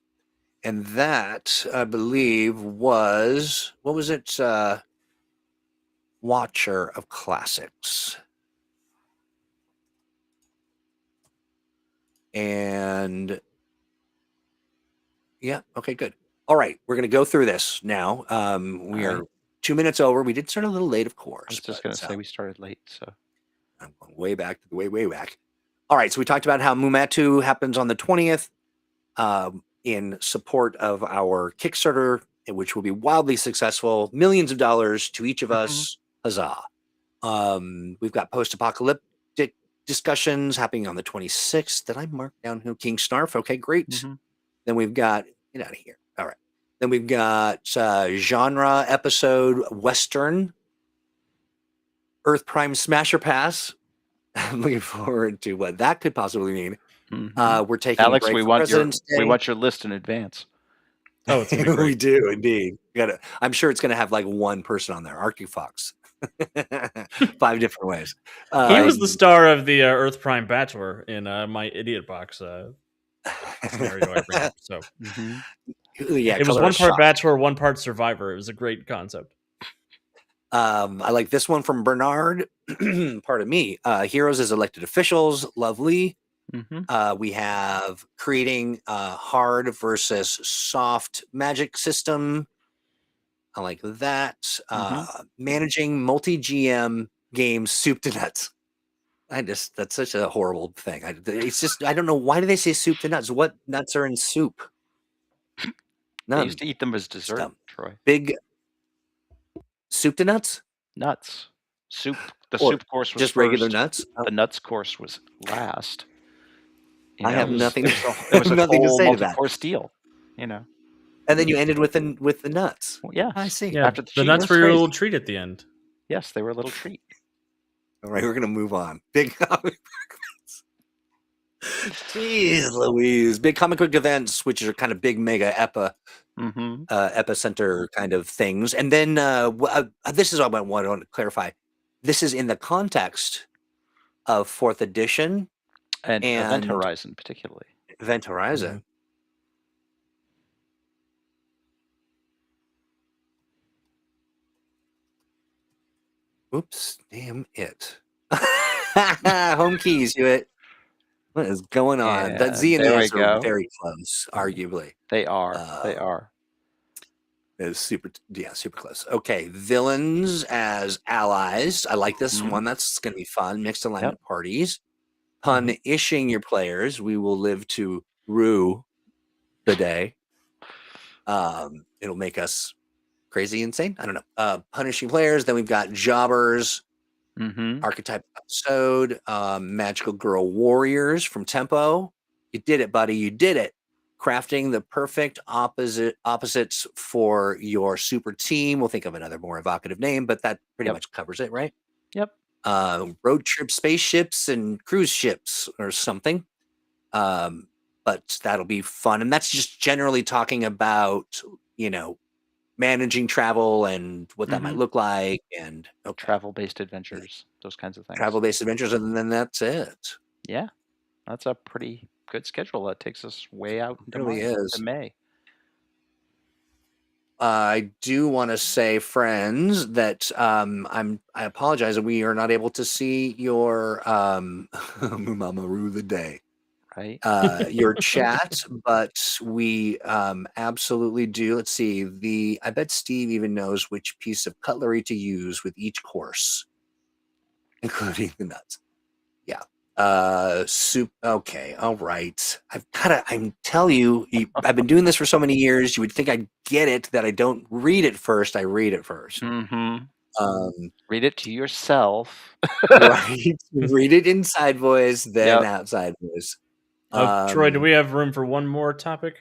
And that, I believe, was, what was it? Watcher of Classics. And yeah, okay, good. All right, we're going to go through this now. We are 2 minutes over. We did start a little late, of course. I was just going to say we started late, so I'm going way back, way back. All right, so we talked about how MuMaMo happens on the 20th in support of our Kickstarter, which will be wildly successful, millions of dollars to each of us. Huzzah. We've got post-apocalyptic discussions happening on the 26th. Did I mark down who? King Snarf. Okay, great. Then we've got, get out of here. All right. Then we've got genre episode Western Earth Prime Smasher Pass. I'm looking forward to what that could possibly mean. We're taking Alex, a break we for want President's Day. we want your list in advance. Oh, it's gonna be great. We do indeed. I'm sure it's going to have like one person on there. Arctic Fox. 5 different ways. He was the star of the Earth Prime Bachelor in my Idiot Box scenario I bring up. So yeah, it was one part Bachelor, one part Survivor. It was a great concept. I like this one from Bernard. Pardon me. Heroes as elected officials. Lovely. We have creating hard versus soft magic system. I like that. Managing multi-GM games soup to nuts. That's such a horrible thing. It's just, I don't know. Why do they say soup to nuts? What nuts are in soup? None. They used to eat them as dessert, Troy. Big soup to nuts? Nuts. Soup. The soup course was just first. Regular nuts? The nuts course was last. I have nothing. It was a nothing to say to that. Multi-course deal. And then you ended with the nuts. Well, yeah, I see. Yeah, after the nuts were your little treat at the end. Yes, they were a little treat. All right, we're gonna move on. Big comic book events. Jeez Louise. Big comic book events, which are kind of big mega epicenter kind of things. And then this is what I want to clarify. This is in the context of 4th edition and Event Horizon, particularly. Event Horizon. Oops, damn it. Home keys, Hewitt. What is going on? Yeah, that Z and there S we are go. very close, arguably. They are. They are. It's super close. Okay, villains as allies. I like this one. That's going to be fun. Mixed alignment parties. Punishing your players. We will live to rue the day. It'll make us crazy, insane. I don't know. Punishing players. Then we've got jobbers. Archetype episode. Magical Girl Warriors from Tempo. You did it, buddy. You did it. Crafting the perfect opposites for your super team. We'll think of another more evocative name, but that pretty much covers it, right? Yep. road trip spaceships and cruise ships or something. But that'll be fun. And that's just generally talking about, managing travel and what that might look like. And travel-based adventures, those kinds of things. Travel-based adventures, and then that's it. Yeah, that's a pretty good schedule. That takes us way out into really is. May. I do want to say, friends, that I apologize that we are not able to see your MuMaMo the day. Right. Your chat, but we absolutely do. Let's see. I bet Steve even knows which piece of cutlery to use with each course, including the nuts. Yeah. Soup. Okay. All right. I'm telling you, I've been doing this for so many years. You would think I'd get it, that I don't read it first. I read it first. Read it to yourself. Right. Read it inside voice, then outside voice. Troy, do we have room for one more topic?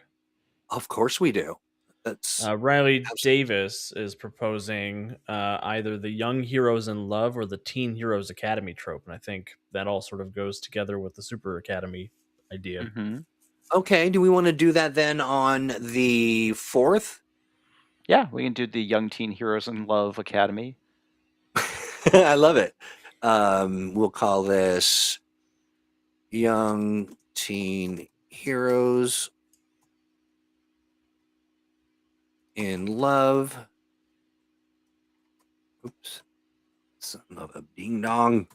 Of course we do. That's Riley Davis is proposing either the Young Heroes in Love or the Teen Heroes Academy trope, and I think that all sort of goes together with the Super Academy idea. Okay, do we want to do that then on the 4th? Yeah, we can do the Young Teen Heroes in Love Academy. I love it. We'll call this Young Teen Heroes in Love. Oops. Son of a ding dong.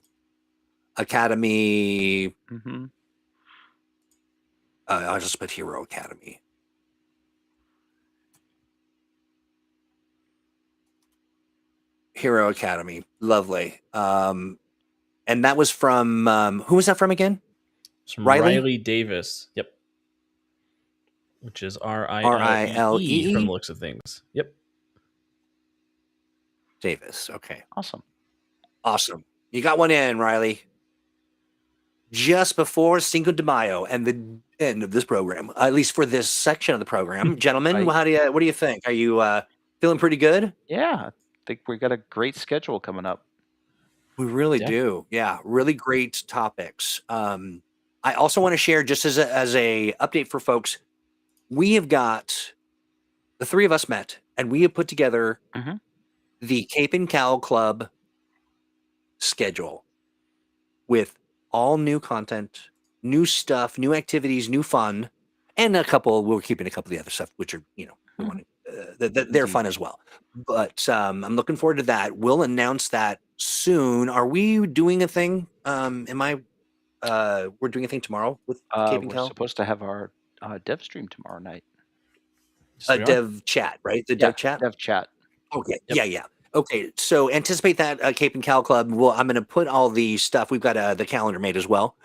Academy. I'll just put Hero Academy. Hero Academy. Lovely. And that was from, who was that from again? It's from Riley Davis. Yep. Which is Riley from the looks of things. Yep. Davis. Okay. Awesome. You got one in, Riley. Just before Cinco de Mayo and the end of this program, at least for this section of the program. Gentlemen, what do you think? Are you feeling pretty good? Yeah, I think we got a great schedule coming up. We really do. Yeah, really great topics. I also want to share, just as a update for folks, we have got, the three of us met, and we have put together the Cape and Cal Club schedule with all new content, new stuff, new activities, new fun, and we're keeping a couple of the other stuff, which are, we want they're fun as well. But I'm looking forward to that. We'll announce that soon. Are we doing a thing? We're doing a thing tomorrow with Cape and Cal? We're supposed to have our dev stream tomorrow night. Dev chat, right? The dev chat? Dev chat. Okay. Yep. Yeah. Okay, so anticipate that Cape and Cal Club. Well, I'm going to put all the stuff. We've got the calendar made as well.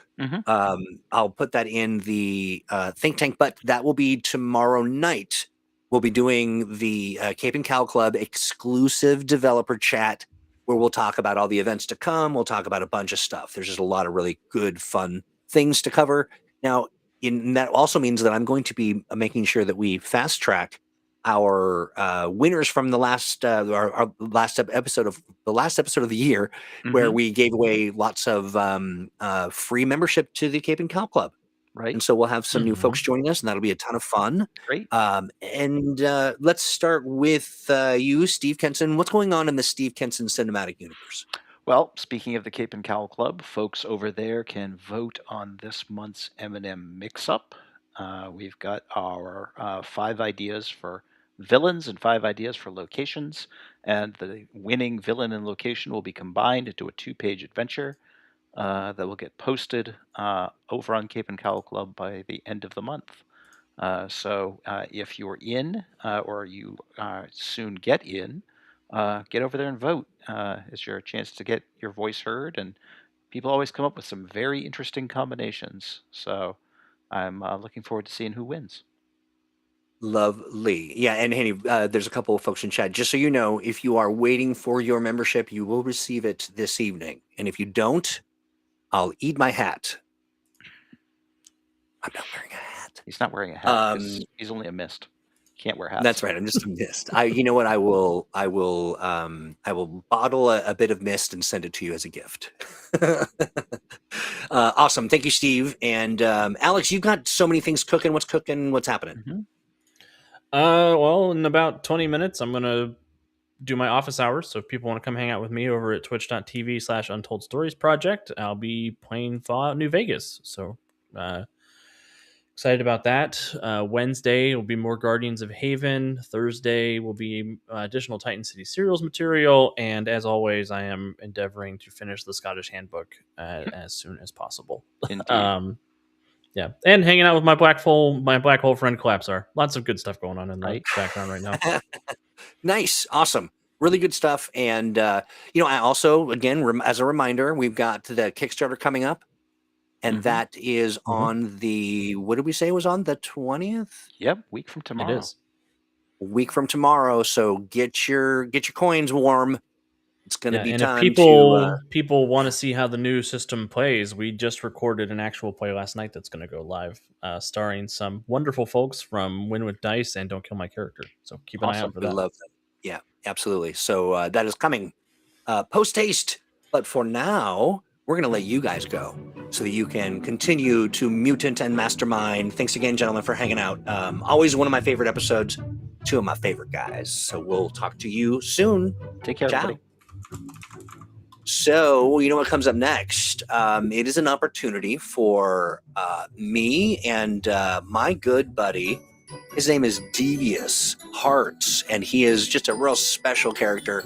I'll put that in the think tank, but that will be tomorrow night. We'll be doing the Cape and Cal Club exclusive developer chat, where we'll talk about all the events to come. We'll talk about a bunch of stuff. There's just a lot of really good, fun things to cover. Now, that also means that I'm going to be making sure that we fast track our winners from the our last episode of the year, where we gave away lots of free membership to the Cape and Cal Club. Right. And so we'll have some new folks joining us, and that'll be a ton of fun. Great. And let's start with you, Steve Kenson. What's going on in the Steve Kenson cinematic universe? Well, speaking of the Cape and Cal Club, folks over there can vote on this month's M&M Mix-Up. We've got our 5 ideas for villains and 5 ideas for locations, and the winning villain and location will be combined into a 2-page adventure that will get posted over on Cape and Cal Club by the end of the month. So if you're in or you soon get in, get over there and vote. It's your chance to get your voice heard, and people always come up with some very interesting combinations. So I'm looking forward to seeing who wins. Lovely. Yeah, and Hanny, there's a couple of folks in chat. Just so you know, if you are waiting for your membership, you will receive it this evening. And if you don't, I'll eat my hat. I'm not wearing a hat. He's not wearing a hat. He's only a mist. Can't wear hats. That's right. I'm just a mist. You know what? I will bottle a bit of mist and send it to you as a gift. Awesome. Thank you, Steve. And Alex, you've got so many things cooking. What's cooking? What's happening? Mm-hmm. Well, in about 20 minutes, I'm gonna do my office hours. So if people want to come hang out with me over at twitch.tv/Untold Stories Project, I'll be playing Fallout New Vegas. So excited about that. Wednesday will be more Guardians of Haven. Thursday will be additional Titan City Serials material. And as always, I am endeavoring to finish the Scottish Handbook as soon as possible. Indeed. Yeah, and hanging out with my black hole friend Collapsar. Lots of good stuff going on in the background right now. Nice, awesome, really good stuff. And I also, again, as a reminder, we've got the Kickstarter coming up, and that is on the, what did we say it was on the 20th? Yep, week from tomorrow. It is. A week from tomorrow. So get your coins warm. It's going to be time if people want to see how the new system plays, we just recorded an actual play last night that's going to go live, starring some wonderful folks from Win with Dice and Don't Kill My Character. So keep an eye out for that. We love them. Yeah, absolutely. So that is coming post haste. But for now, we're going to let you guys go so that you can continue to mutant and mastermind. Thanks again, gentlemen, for hanging out. Always one of my favorite episodes. Two of my favorite guys. So we'll talk to you soon. Take care, everybody. So, you know what comes up next? It is an opportunity for me and my good buddy. His name is Devious Hearts, and he is just a real special character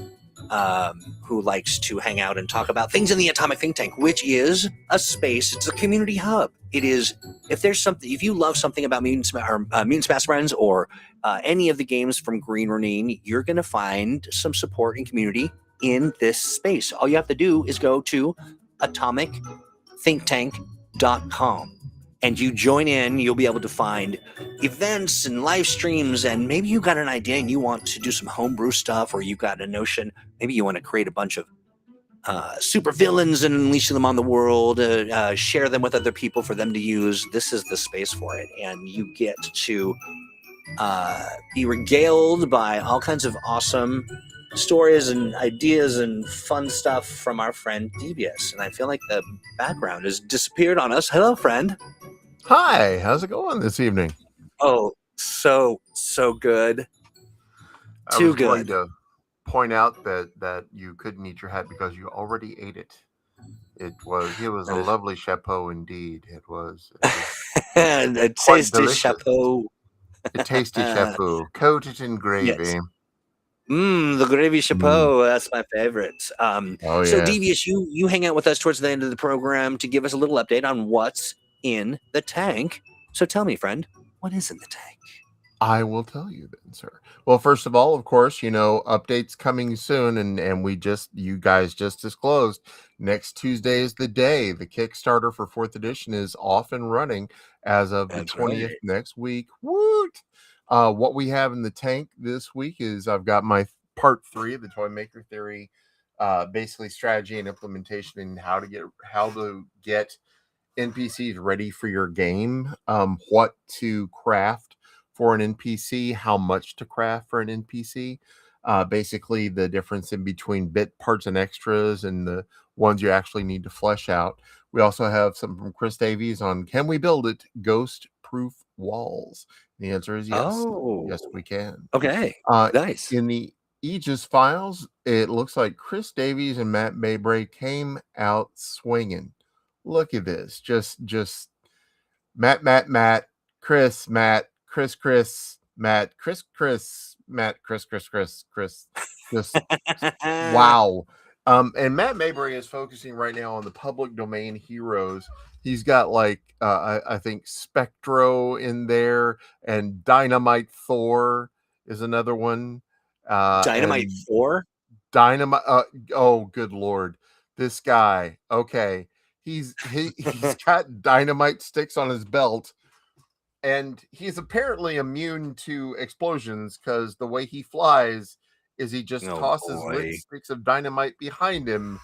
who likes to hang out and talk about things in the Atomic Think Tank, which is a space. It's a community hub. It is, if you love something about Mutants Masterminds or any of the games from Green Ronin, you're going to find some support and community in this space. All you have to do is go to atomicthinktank.com and you join in. You'll be able to find events and live streams, and maybe you got an idea and you want to do some homebrew stuff, or you've got a notion, maybe you want to create a bunch of super villains and unleash them on the world, share them with other people for them to use. This is the space for it, and you get to be regaled by all kinds of awesome stories and ideas and fun stuff from our friend Devious. And I feel like the background has disappeared on us. Hello, friend. Hi, how's it going this evening? Oh, so good. Too good. I was going to point out that you couldn't eat your hat because you already ate it. It was a lovely chapeau indeed. It was a tasty chapeau. A tasty chapeau, coated in gravy. Yes. The gravy chapeau, that's my favorite. So Devious, you hang out with us towards the end of the program to give us a little update on what's in the tank. So tell me, friend, what is in the tank? I will tell you then, sir. Well, first of all, of course, updates coming soon, and you guys just disclosed next Tuesday is the day. The Kickstarter for 4th edition is off and running as of the 20th next week. Woot! What we have in the tank this week is I've got my part 3 of the Toy Maker Theory, basically strategy and implementation, and how to get NPCs ready for your game, what to craft for an NPC, how much to craft for an NPC, basically the difference in between bit parts and extras and the ones you actually need to flesh out. We also have some from Chris Davies on can we build it ghost-proof walls? The answer is yes. Oh. Yes, we can. Okay. Nice. In the Aegis files, it looks like Chris Davies and Matt Mabray came out swinging. Look at this. Just Matt, Chris, Matt, Chris, Matt, Chris, Matt, Chris. Just wow. And Matt Mabray is focusing right now on the public domain heroes. He's got I think Spectro in there, and Dynamite Thor is another one. Dynamite Thor? Dynamite. Oh, good Lord. This guy. Okay. He's got dynamite sticks on his belt, and he's apparently immune to explosions because the way he flies is he just tosses lit sticks of dynamite behind him,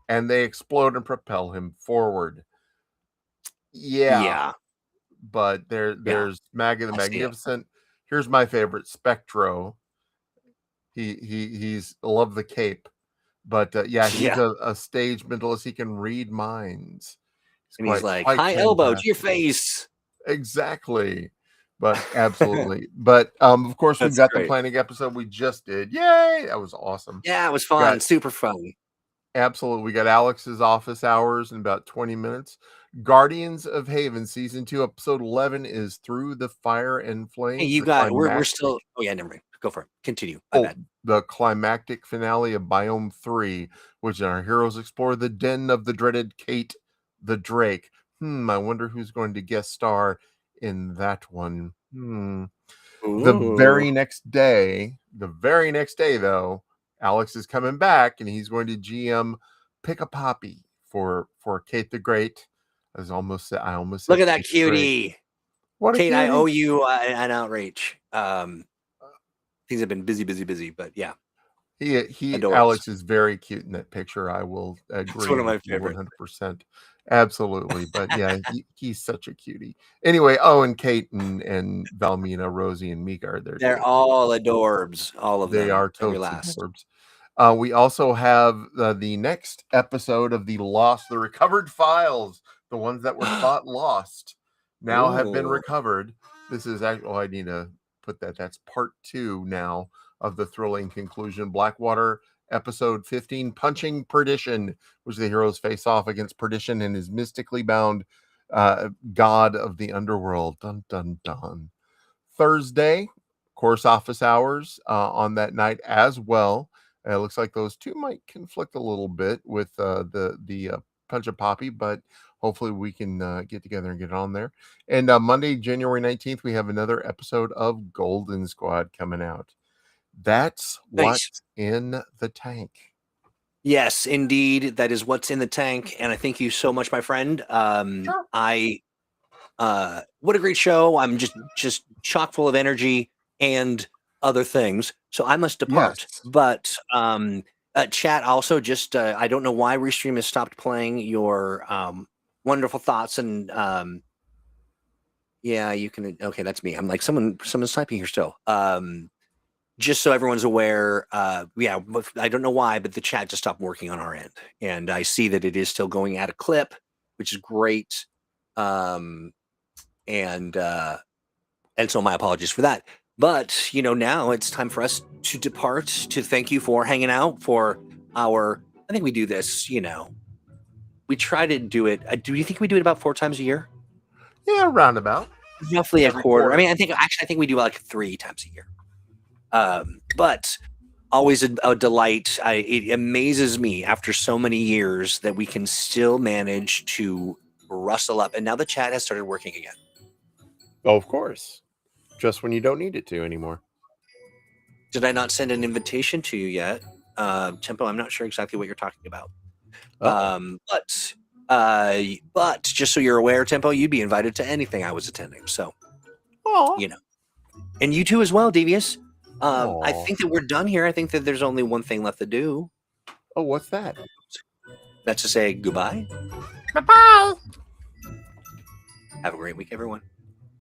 and they explode and propel him forward. Yeah. But there's Maggie the Magnificent. Here's my favorite, Spectro. He's love the cape, but he's a stage mentalist. He can read minds. And he's like, quite high elbow to fantastic. your face. Exactly. But absolutely. But of course, we've got the planning episode we just did. Yay! That was awesome. Yeah, it was fun. Super fun. Absolutely. We got Alex's office hours in about 20 minutes. Guardians of Haven season 2, episode 11 is Through the Fire and Flames. Hey, you got we're still. Oh yeah, never mind. Go for it. Continue. My bad. The climactic finale of Biome 3, which our heroes explore the den of the dreaded Kate the Drake. I wonder who's going to guest star in that one. The very next day, though, Alex is coming back and he's going to GM Pick a Poppy for Kate the Great. I almost said look at that cutie. What Kate, I owe you an outreach. Things have been busy, but yeah. Alex is very cute in that picture. I will agree. It's one of my favorites. 100%. Absolutely. But yeah, he's such a cutie. Anyway, and Kate and Valmina, Rosie, and Mika are there. They're all adorbs. All of them. They are totally adorbs. We also have the next episode of the recovered files, the ones that were thought lost, now have been recovered. This is actually, I need to put that. That's part 2 now of the thrilling conclusion. Blackwater episode 15, Punching Perdition, which the heroes face off against Perdition and his mystically bound god of the underworld. Dun, dun, dun. Thursday, course office hours on that night as well. It looks like those two might conflict a little bit with the Punch a Poppy, but hopefully we can get together and get on there. And Monday, January 19th, we have another episode of Golden Squad coming out. That's what's in the tank. Yes, indeed. That is what's in the tank. And I thank you so much, my friend. Sure. What a great show. I'm just chock full of energy and other things. So I must depart. Yes. But chat also just, I don't know why Restream has stopped playing your wonderful thoughts. And yeah, you can. Okay, that's me. I'm like, someone's typing here still. Just so everyone's aware, I don't know why, but the chat just stopped working on our end. And I see that it is still going at a clip, which is great. And so my apologies for that. But, now it's time for us to depart, to thank you for hanging out for I think we do this, we try to do it. Do you think we do it about 4 times a year? Yeah, roundabout. Roughly a quarter. I mean, I think we do like 3 times a year. But always a delight. It amazes me after so many years that we can still manage to rustle up. And now the chat has started working again. Oh, of course. Just when you don't need it to anymore. Did I not send an invitation to you yet? Tempo, I'm not sure exactly what you're talking about. But just so you're aware, Tempo, you'd be invited to anything I was attending. So, and you too as well, Devious. I think that we're done here. I think that there's only one thing left to do. Oh, what's that? That's to say goodbye. Bye-bye. Have a great week, everyone.